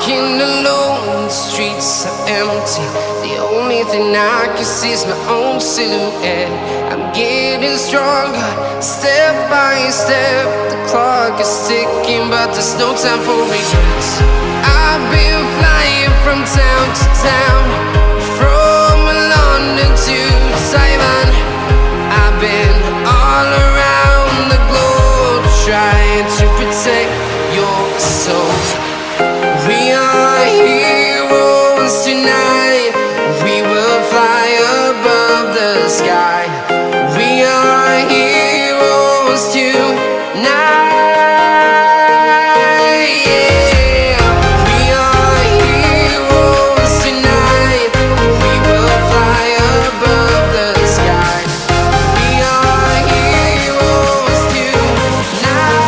walking alone, the streets are empty. The only thing I can see is my own silhouette. I'm getting stronger, step by step. The clock is ticking, but there's no time for regrets. I've been flying from town to town, from London to Taiwan. I've been all around the globe, trying to protect your soul. We are heroes tonight. We will fly above the sky. We are heroes tonight. Yeah. We are heroes tonight. We will fly above the sky. We are heroes tonight.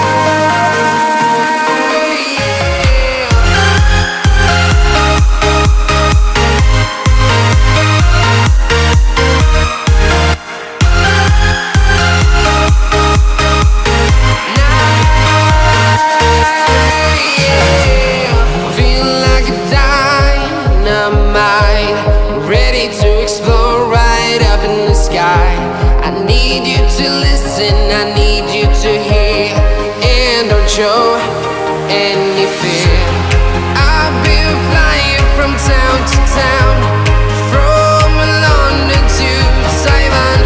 I need you to listen, I need you to hear, and don't show any fear. I've been flying from town to town, from London to Taiwan.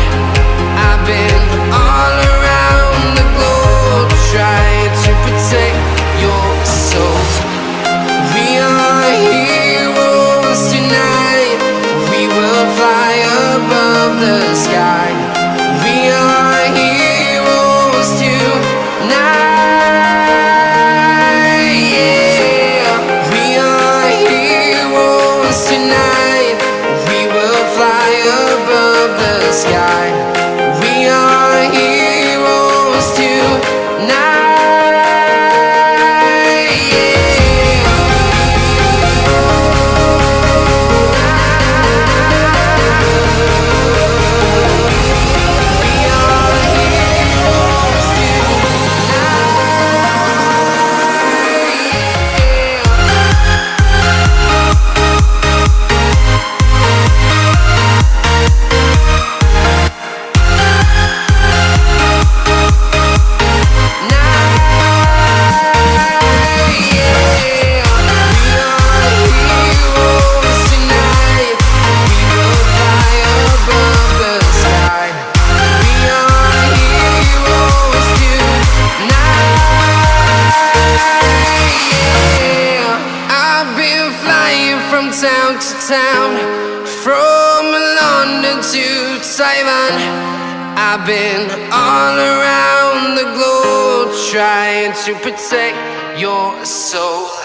I've been all around the globe, trying to protect your soul. We are heroes tonight. We will fly above the sky. We are heroes tonight. Yeah. We are heroes tonight. We will fly above the sky. We are heroes tonight. Town to town, from London to Taiwan. I've been all around the globe, trying to protect your soul.